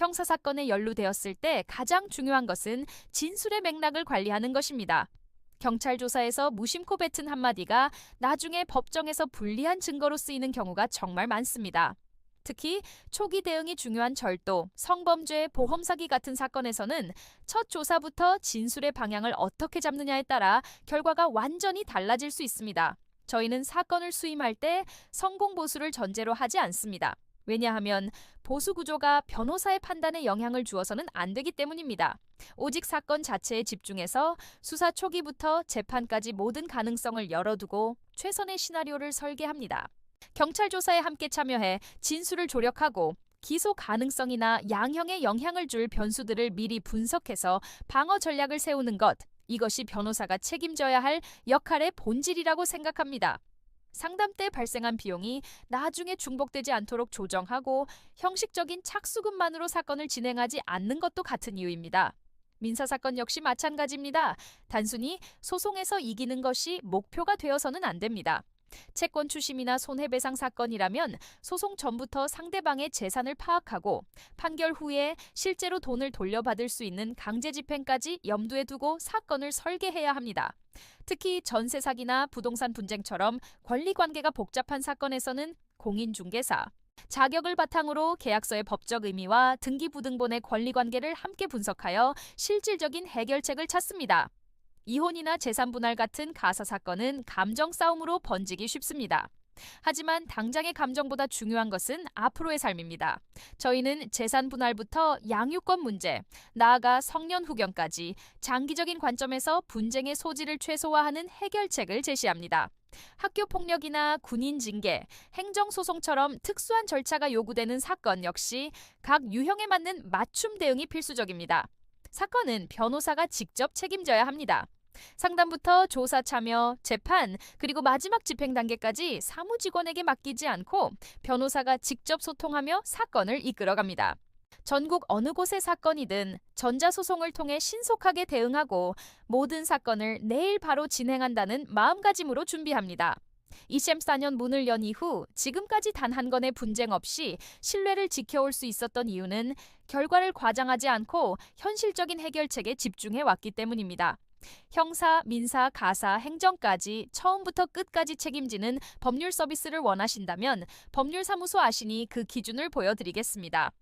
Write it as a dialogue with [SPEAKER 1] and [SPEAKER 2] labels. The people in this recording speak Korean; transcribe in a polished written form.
[SPEAKER 1] 형사사건에 연루되었을 때 가장 중요한 것은 진술의 맥락을 관리하는 것입니다. 경찰 조사에서 무심코 뱉은 한마디가 나중에 법정에서 불리한 증거로 쓰이는 경우가 정말 많습니다. 특히 초기 대응이 중요한 절도, 성범죄, 보험사기 같은 사건에서는 첫 조사부터 진술의 방향을 어떻게 잡느냐에 따라 결과가 완전히 달라질 수 있습니다. 저희는 사건을 수임할 때 성공 보수를 전제로 하지 않습니다. 왜냐하면 보수 구조가 변호사의 판단에 영향을 주어서는 안 되기 때문입니다. 오직 사건 자체에 집중해서 수사 초기부터 재판까지 모든 가능성을 열어두고 최선의 시나리오를 설계합니다. 경찰 조사에 함께 참여해 진술을 조력하고 기소 가능성이나 양형에 영향을 줄 변수들을 미리 분석해서 방어 전략을 세우는 것, 이것이 변호사가 책임져야 할 역할의 본질이라고 생각합니다. 상담 때 발생한 비용이 나중에 중복되지 않도록 조정하고 형식적인 착수금만으로 사건을 진행하지 않는 것도 같은 이유입니다. 민사사건 역시 마찬가지입니다. 단순히 소송에서 이기는 것이 목표가 되어서는 안 됩니다. 채권 추심이나 손해배상 사건이라면 소송 전부터 상대방의 재산을 파악하고 판결 후에 실제로 돈을 돌려받을 수 있는 강제집행까지 염두에 두고 사건을 설계해야 합니다. 특히 전세 사기나 부동산 분쟁처럼 권리관계가 복잡한 사건에서는 공인중개사, 자격을 바탕으로 계약서의 법적 의미와 등기부등본의 권리관계를 함께 분석하여 실질적인 해결책을 찾습니다. 이혼이나 재산 분할 같은 가사 사건은 감정 싸움으로 번지기 쉽습니다. 하지만 당장의 감정보다 중요한 것은 앞으로의 삶입니다. 저희는 재산 분할부터 양육권 문제, 나아가 성년 후견까지 장기적인 관점에서 분쟁의 소지를 최소화하는 해결책을 제시합니다. 학교 폭력이나 군인 징계, 행정소송처럼 특수한 절차가 요구되는 사건 역시 각 유형에 맞는 맞춤 대응이 필수적입니다. 사건은 변호사가 직접 책임져야 합니다. 상담부터 조사 참여, 재판, 그리고 마지막 집행 단계까지 사무직원에게 맡기지 않고 변호사가 직접 소통하며 사건을 이끌어갑니다. 전국 어느 곳의 사건이든 전자소송을 통해 신속하게 대응하고 모든 사건을 내일 바로 진행한다는 마음가짐으로 준비합니다. 2014년 문을 연 이후 지금까지 단 한 건의 분쟁 없이 신뢰를 지켜올 수 있었던 이유는 결과를 과장하지 않고 현실적인 해결책에 집중해 왔기 때문입니다. 형사, 민사, 가사, 행정까지 처음부터 끝까지 책임지는 법률 서비스를 원하신다면 법률사무소 아신이 그 기준을 보여드리겠습니다.